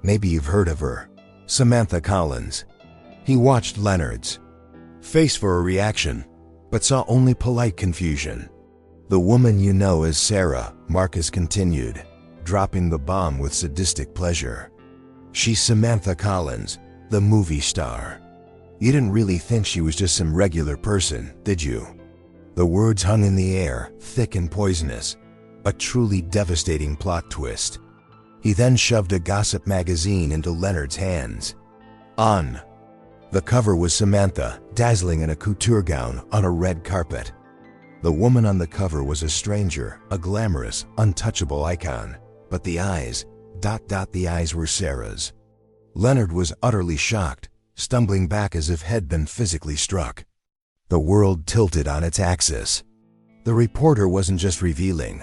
Speaker 1: Maybe you've heard of her. Samantha Collins. He watched Leonard's face for a reaction, but saw only polite confusion. The woman you know as Sarah, Marcus continued, dropping the bomb with sadistic pleasure. She's Samantha Collins, the movie star. You didn't really think she was just some regular person, did you? The words hung in the air, thick and poisonous, a truly devastating plot twist. He then shoved a gossip magazine into Leonard's hands. On the cover was Samantha, dazzling in a couture gown on a red carpet. The woman on the cover was a stranger, a glamorous, untouchable icon, but the eyes, the eyes were Sarah's. Leonard was utterly shocked, stumbling back as if he'd been physically struck. The world tilted on its axis. The reporter wasn't just revealing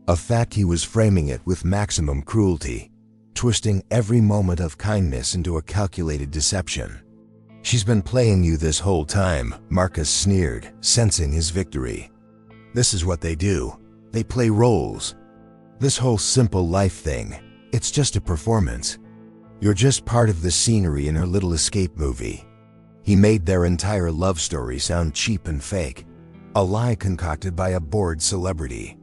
Speaker 1: a fact, he was framing it with maximum cruelty, twisting every moment of kindness into a calculated deception. She's been playing you this whole time, Marcus sneered, sensing his victory. This is what they do. They play roles. This whole simple life thing, it's just a performance. You're just part of the scenery in her little escape movie. He made their entire love story sound cheap and fake, a lie concocted by a bored celebrity.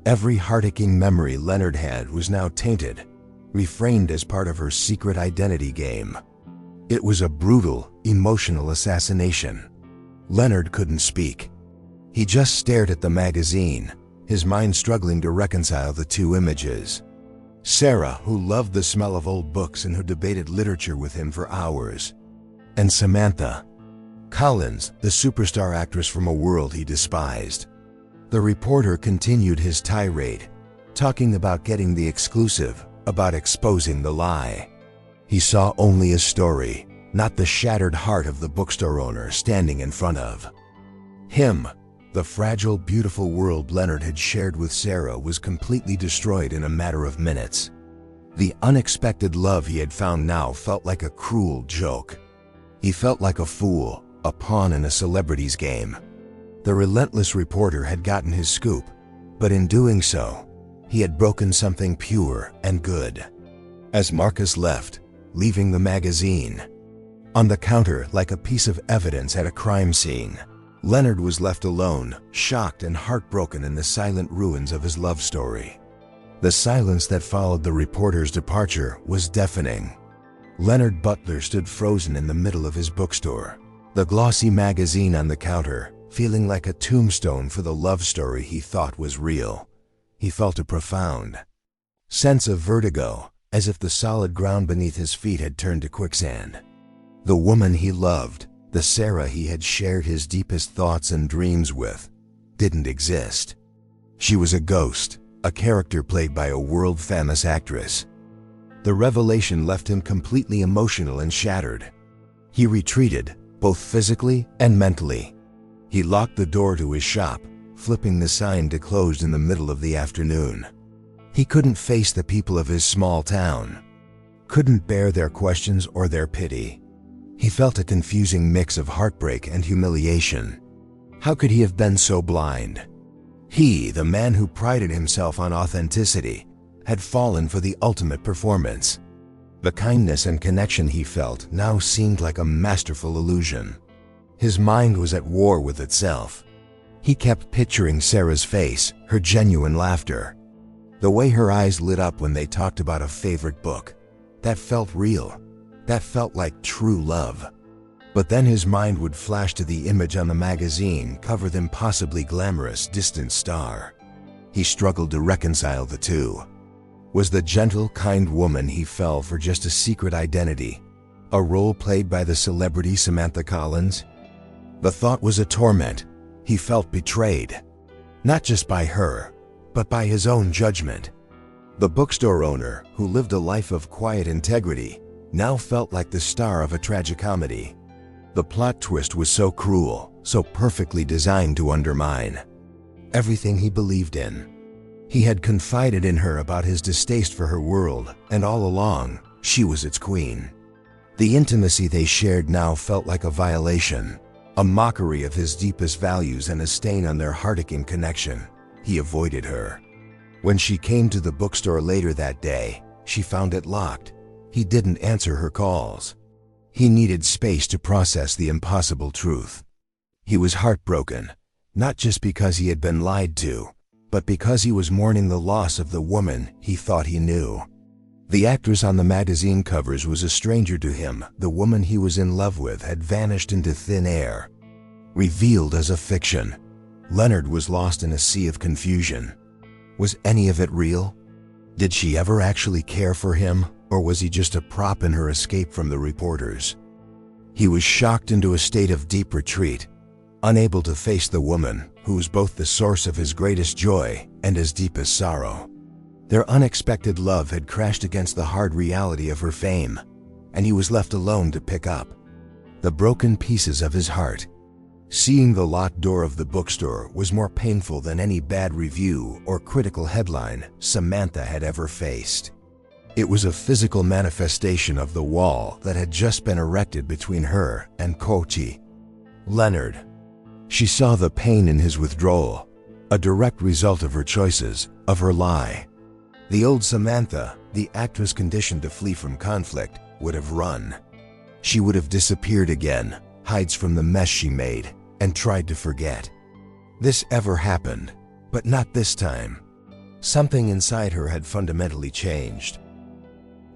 Speaker 1: Every heart-aching memory Leonard had was now tainted, reframed as part of her secret identity game. It was a brutal, emotional assassination. Leonard couldn't speak. He just stared at the magazine, his mind struggling to reconcile the two images. Sarah, who loved the smell of old books and who debated literature with him for hours. And Samantha Collins, the superstar actress from a world he despised. The reporter continued his tirade, talking about getting the exclusive, about exposing the lie. He saw only a story, not the shattered heart of the bookstore owner standing in front of him. The fragile, beautiful world Leonard had shared with Sarah was completely destroyed in a matter of minutes. The unexpected love he had found now felt like a cruel joke. He felt like a fool, a pawn in a celebrity's game. The relentless reporter had gotten his scoop, but in doing so, he had broken something pure and good. As Marcus left, leaving the magazine on the counter like a piece of evidence at a crime scene, Leonard was left alone, shocked and heartbroken in the silent ruins of his love story. The silence that followed the reporter's departure was deafening. Leonard Butler stood frozen in the middle of his bookstore, the glossy magazine on the counter, feeling like a tombstone for the love story he thought was real. He felt a profound sense of vertigo, as if the solid ground beneath his feet had turned to quicksand. The woman he loved, the Sarah he had shared his deepest thoughts and dreams with, didn't exist. She was a ghost, a character played by a world-famous actress. The revelation left him completely emotional and shattered. He retreated, both physically and mentally. He locked the door to his shop, flipping the sign to closed in the middle of the afternoon. He couldn't face the people of his small town, couldn't bear their questions or their pity. He felt a confusing mix of heartbreak and humiliation. How could he have been so blind? He, the man who prided himself on authenticity, had fallen for the ultimate performance. The kindness and connection he felt now seemed like a masterful illusion. His mind was at war with itself. He kept picturing Sarah's face, her genuine laughter, the way her eyes lit up when they talked about a favorite book. That felt real. That felt like true love. But then his mind would flash to the image on the magazine cover with impossibly glamorous, distant star. He struggled to reconcile the two. Was the gentle, kind woman he fell for just a secret identity, a role played by the celebrity Samantha Collins? The thought was a torment. He felt betrayed, not just by her, but by his own judgment. The bookstore owner, who lived a life of quiet integrity, now felt like the star of a tragicomedy. The plot twist was so cruel, so perfectly designed to undermine everything he believed in. He had confided in her about his distaste for her world, and all along, she was its queen. The intimacy they shared now felt like a violation, a mockery of his deepest values and a stain on their heart-aching connection. He avoided her. When she came to the bookstore later that day, she found it locked. He didn't answer her calls. He needed space to process the impossible truth. He was heartbroken, not just because he had been lied to, but because he was mourning the loss of the woman he thought he knew. The actress on the magazine covers was a stranger to him. The woman he was in love with had vanished into thin air. Revealed as a fiction, Leonard was lost in a sea of confusion. Was any of it real? Did she ever actually care for him, or was he just a prop in her escape from the reporters? He was shocked into a state of deep retreat, unable to face the woman who was both the source of his greatest joy and his deepest sorrow. Their unexpected love had crashed against the hard reality of her fame, and he was left alone to pick up the broken pieces of his heart. Seeing the locked door of the bookstore was more painful than any bad review or critical headline Samantha had ever faced. It was a physical manifestation of the wall that had just been erected between her and Kochi, Leonard. She saw the pain in his withdrawal, a direct result of her choices, of her lie. The old Samantha, the actress conditioned to flee from conflict, would have run. She would have disappeared again, hides from the mess she made, and tried to forget. This ever happened, but not this time. Something inside her had fundamentally changed.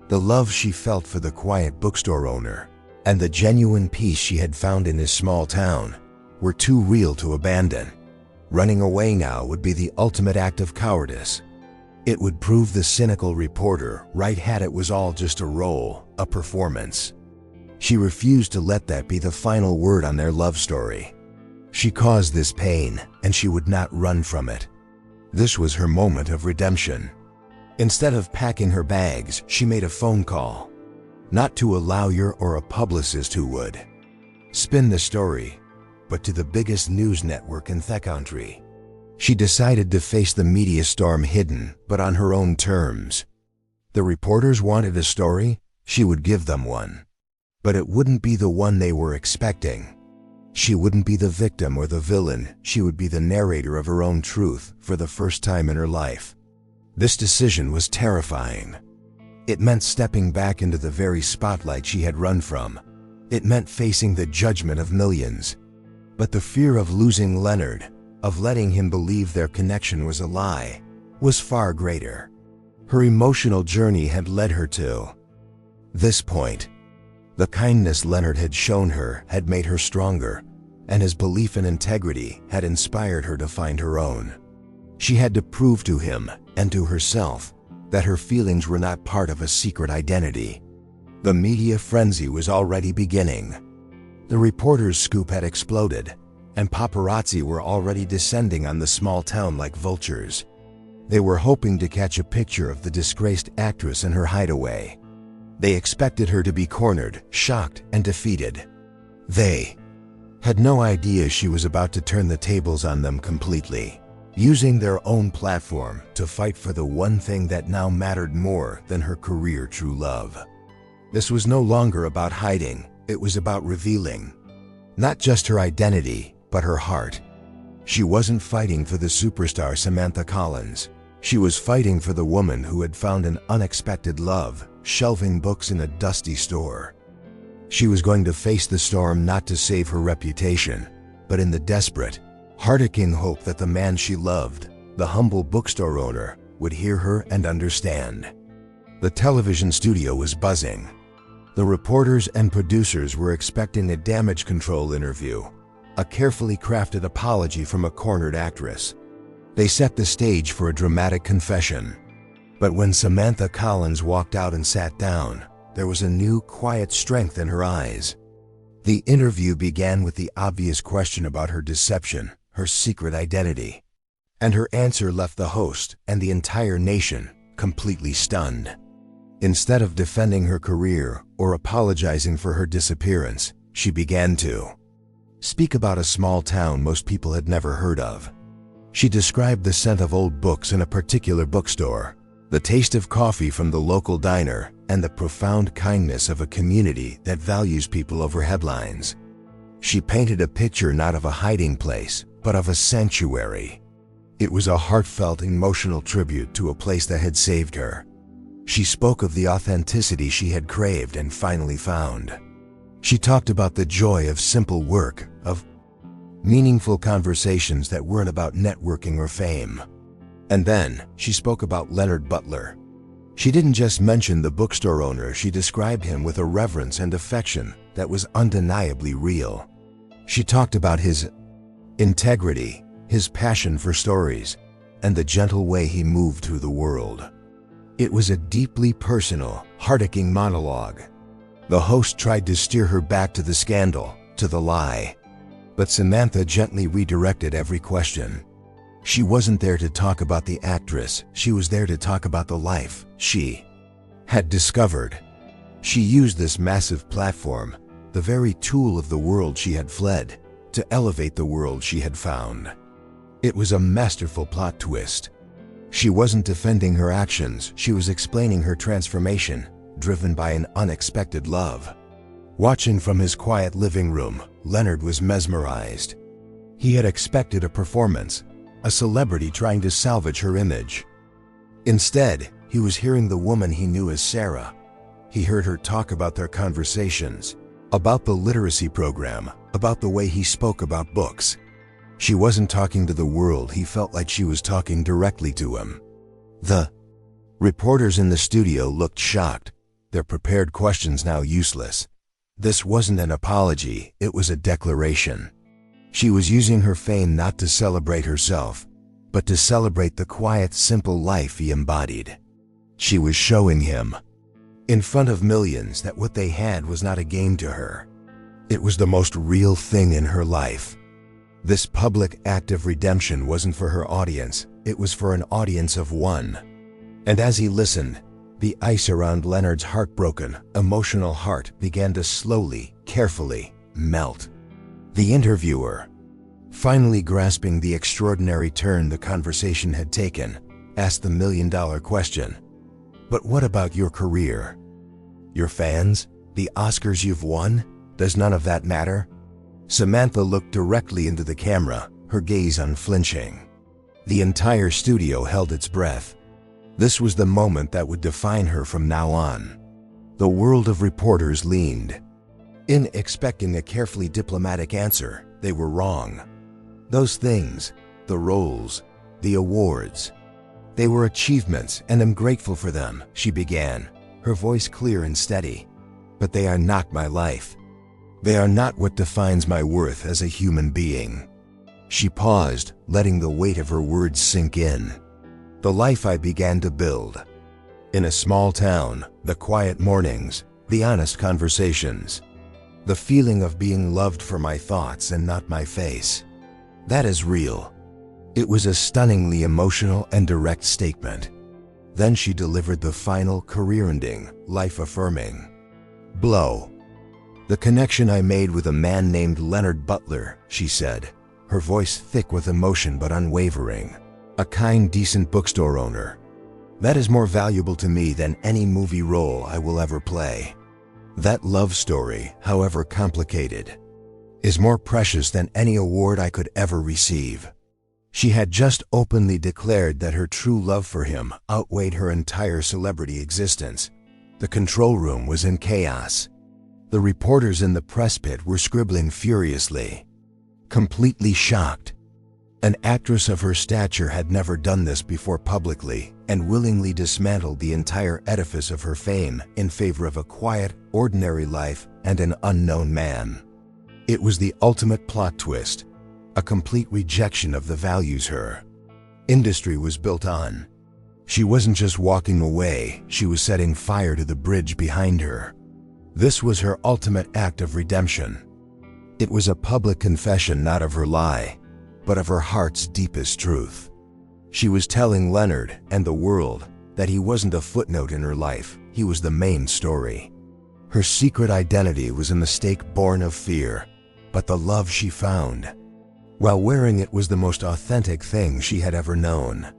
Speaker 1: The love she felt for the quiet bookstore owner, and the genuine peace she had found in his small town, were too real to abandon. Running away now would be the ultimate act of cowardice. It would prove the cynical reporter right had it was all just a role, a performance. She refused to let that be the final word on their love story. She caused this pain, and she would not run from it. This was her moment of redemption. Instead of packing her bags, she made a phone call. not to a lawyer or a publicist who would spin the story, but to the biggest news network in the country. She decided to face the media storm hidden, but on her own terms. The reporters wanted a story, she would give them one. But it wouldn't be the one they were expecting. She wouldn't be the victim or the villain, she would be the narrator of her own truth for the first time in her life. This decision was terrifying. It meant stepping back into the very spotlight she had run from. It meant facing the judgment of millions. But the fear of losing Leonard, of letting him believe their connection was a lie, was far greater. Her emotional journey had led her to this point. The kindness Leonard had shown her had made her stronger, and his belief in integrity had inspired her to find her own. She had to prove to him and to herself that her feelings were not part of a secret identity. The media frenzy was already beginning. The reporter's scoop had exploded, and paparazzi were already descending on the small town like vultures. They were hoping to catch a picture of the disgraced actress in her hideaway. They expected her to be cornered, shocked, and defeated. They had no idea she was about to turn the tables on them completely, using their own platform to fight for the one thing that now mattered more than her career true love. This was no longer about hiding, it was about revealing. Not just her identity, but her heart. She wasn't fighting for the superstar Samantha Collins. She was fighting for the woman who had found an unexpected love, shelving books in a dusty store. She was going to face the storm not to save her reputation, but in the desperate, heart-aching hope that the man she loved, the humble bookstore owner, would hear her and understand. The television studio was buzzing. The reporters and producers were expecting a damage control interview, a carefully crafted apology from a cornered actress. They set the stage for a dramatic confession. But when Samantha Collins walked out and sat down, there was a new, quiet strength in her eyes. The interview began with the obvious question about her deception, her secret identity. And her answer left the host and the entire nation completely stunned. Instead of defending her career or apologizing for her disappearance, she began to speak about a small town most people had never heard of. She described the scent of old books in a particular bookstore, the taste of coffee from the local diner, and the profound kindness of a community that values people over headlines. She painted a picture not of a hiding place, but of a sanctuary. It was a heartfelt, emotional tribute to a place that had saved her. She spoke of the authenticity she had craved and finally found. She talked about the joy of simple work, of meaningful conversations that weren't about networking or fame. And then, she spoke about Leonard Butler. She didn't just mention the bookstore owner, she described him with a reverence and affection that was undeniably real. She talked about his integrity, his passion for stories, and the gentle way he moved through the world. It was a deeply personal, heart-aching monologue. The host tried to steer her back to the scandal, to the lie. But Samantha gently redirected every question. She wasn't there to talk about the actress, she was there to talk about the life she had discovered. She used this massive platform, the very tool of the world she had fled, to elevate the world she had found. It was a masterful plot twist. She wasn't defending her actions, she was explaining her transformation, driven by an unexpected love. Watching from his quiet living room, Leonard was mesmerized. He had expected a performance, a celebrity trying to salvage her image. Instead, he was hearing the woman he knew as Sarah. He heard her talk about their conversations, about the literacy program, about the way he spoke about books. She wasn't talking to the world, he felt like she was talking directly to him. The reporters in the studio looked shocked, their prepared questions now useless. This wasn't an apology, it was a declaration. She was using her fame not to celebrate herself, but to celebrate the quiet, simple life he embodied. She was showing him, in front of millions, that what they had was not a game to her. It was the most real thing in her life. This public act of redemption wasn't for her audience, it was for an audience of one. And as he listened, The ice around Leonard's heartbroken, emotional heart began to slowly, carefully melt. The interviewer, finally grasping the extraordinary turn the conversation had taken, asked the million-dollar question. But what about your career? Your fans? The Oscars you've won? Does none of that matter? Samantha looked directly into the camera, her gaze unflinching. The entire studio held its breath. This was the moment that would define her from now on. The world of reporters leaned in, expecting a carefully diplomatic answer. They were wrong. Those things, the roles, the awards, they were achievements, and I'm grateful for them, she began, her voice clear and steady. But they are not my life. They are not what defines my worth as a human being. She paused, letting the weight of her words sink in. The life I began to build. In a small town, the quiet mornings, the honest conversations, the feeling of being loved for my thoughts and not my face. That is real. It was a stunningly emotional and direct statement. Then she delivered the final, career-ending, life-affirming blow. The connection I made with a man named Leonard Butler, she said, her voice thick with emotion but unwavering. A kind, decent bookstore owner. That is more valuable to me than any movie role I will ever play. That love story, however complicated, is more precious than any award I could ever receive. She had just openly declared that her true love for him outweighed her entire celebrity existence. The control room was in chaos. The reporters in the press pit were scribbling furiously, completely shocked. An actress of her stature had never done this before publicly and willingly dismantled the entire edifice of her fame in favor of a quiet, ordinary life and an unknown man. It was the ultimate plot twist, a complete rejection of the values her industry was built on. She wasn't just walking away, she was setting fire to the bridge behind her. This was her ultimate act of redemption. It was a public confession not of her lie, but of her heart's deepest truth. She was telling Leonard and the world that he wasn't a footnote in her life, he was the main story. Her secret identity was a mistake born of fear, but the love she found while wearing it was the most authentic thing she had ever known.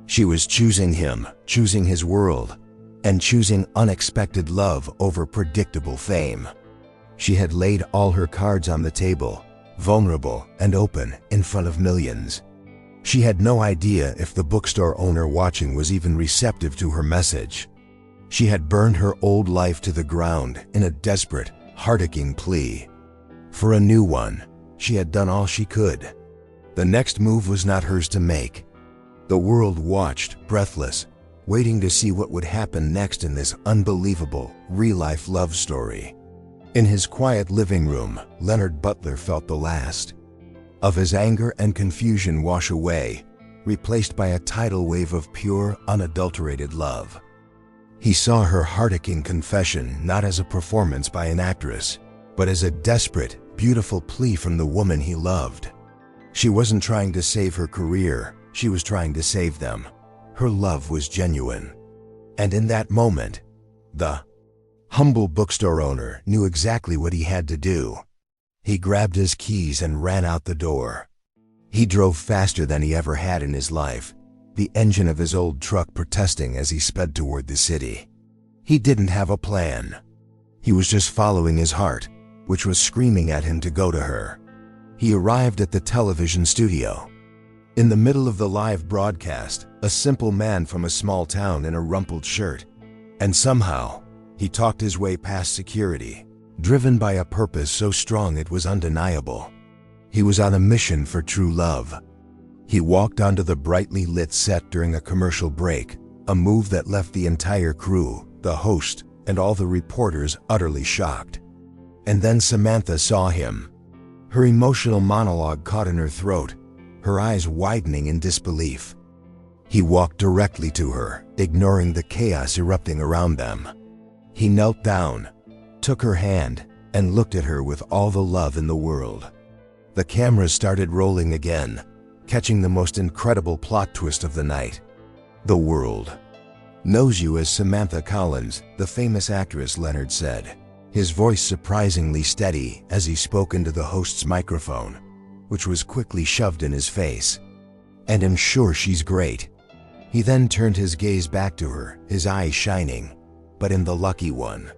Speaker 1: She was choosing him, choosing his world, and choosing unexpected love over predictable fame. She had laid all her cards on the table, vulnerable and open in front of millions. She had no idea if the bookstore owner watching was even receptive to her message. She had burned her old life to the ground in a desperate, heart-aching plea for a new one. She had done all she could. The next move was not hers to make. The world watched, breathless, waiting to see what would happen next in this unbelievable, real-life love story. In his quiet living room, Leonard Butler felt the last of his anger and confusion wash away, replaced by a tidal wave of pure, unadulterated love. He saw her heart-aching confession not as a performance by an actress, but as a desperate, beautiful plea from the woman he loved. She wasn't trying to save her career, she was trying to save them. Her love was genuine. And in that moment, the humble bookstore owner knew exactly what he had to do. He grabbed his keys and ran out the door. He drove faster than he ever had in his life, the engine of his old truck protesting as he sped toward the city. He didn't have a plan. He was just following his heart, which was screaming at him to go to her. He arrived at the television studio. In the middle of the live broadcast, a simple man from a small town in a rumpled shirt. And somehow, he talked his way past security, driven by a purpose so strong it was undeniable. He was on a mission for true love. He walked onto the brightly lit set during a commercial break, a move that left the entire crew, the host, and all the reporters utterly shocked. And then Samantha saw him. Her emotional monologue caught in her throat, her eyes widening in disbelief. He walked directly to her, ignoring the chaos erupting around them. He knelt down, took her hand, and looked at her with all the love in the world. The cameras started rolling again, catching the most incredible plot twist of the night. The world "Knows you as Samantha Collins, the famous actress," Leonard said, his voice surprisingly steady as he spoke into the host's microphone, which was quickly shoved in his face. "And I'm sure she's great." He then turned his gaze back to her, his eyes shining, but in the lucky one.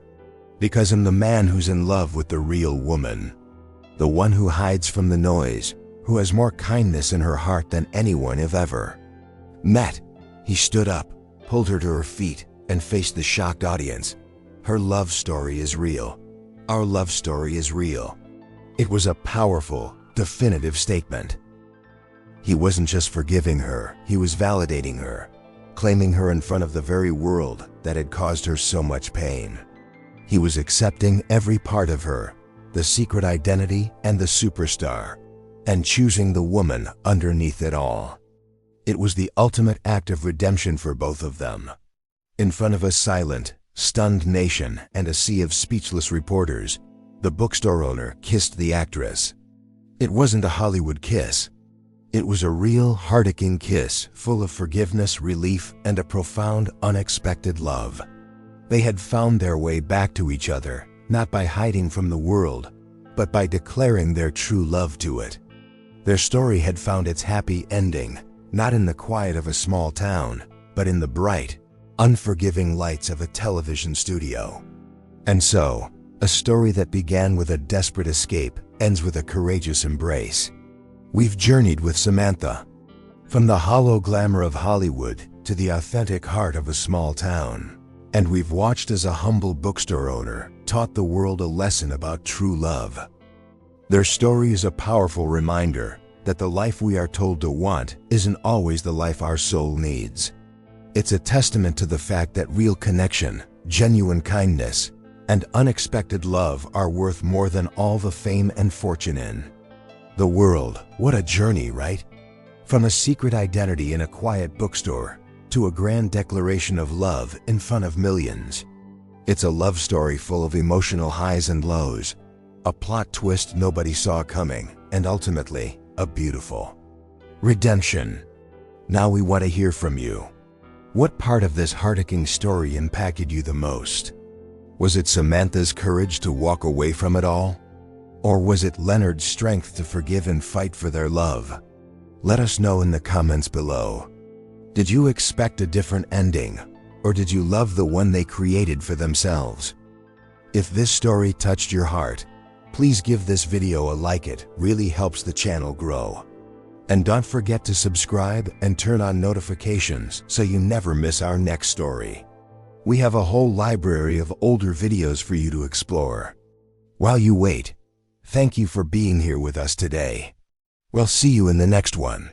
Speaker 1: "Because I'm the man who's in love with the real woman. The one who hides from the noise, who has more kindness in her heart than anyone I've ever met." He stood up, pulled her to her feet, and faced the shocked audience. "Her love story is real. Our love story is real." It was a powerful, definitive statement. He wasn't just forgiving her, he was validating her, claiming her in front of the very world that had caused her so much pain. He was accepting every part of her, the secret identity and the superstar, and choosing the woman underneath it all. It was the ultimate act of redemption for both of them. In front of a silent, stunned nation and a sea of speechless reporters, the bookstore owner kissed the actress. It wasn't a Hollywood kiss. It was a real, heart-aching kiss full of forgiveness, relief, and a profound, unexpected love. They had found their way back to each other, not by hiding from the world, but by declaring their true love to it. Their story had found its happy ending, not in the quiet of a small town, but in the bright, unforgiving lights of a television studio. And so, a story that began with a desperate escape ends with a courageous embrace. We've journeyed with Samantha, from the hollow glamour of Hollywood to the authentic heart of a small town. And we've watched as a humble bookstore owner taught the world a lesson about true love. Their story is a powerful reminder that the life we are told to want isn't always the life our soul needs. It's a testament to the fact that real connection, genuine kindness, and unexpected love are worth more than all the fame and fortune in the world. What a journey, right? From a secret identity in a quiet bookstore to a grand declaration of love in front of millions. It's a love story full of emotional highs and lows, a plot twist nobody saw coming, and ultimately, a beautiful redemption. Now we want to hear from you. What part of this heart-aching story impacted you the most? Was it Samantha's courage to walk away from it all? Or was it Leonard's strength to forgive and fight for their love? Let us know in the comments below. Did you expect a different ending, or did you love the one they created for themselves? If this story touched your heart, please give this video a like. It really helps the channel grow. And don't forget to subscribe and turn on notifications so you never miss our next story. We have a whole library of older videos for you to explore. While you wait, thank you for being here with us today. We'll see you in the next one.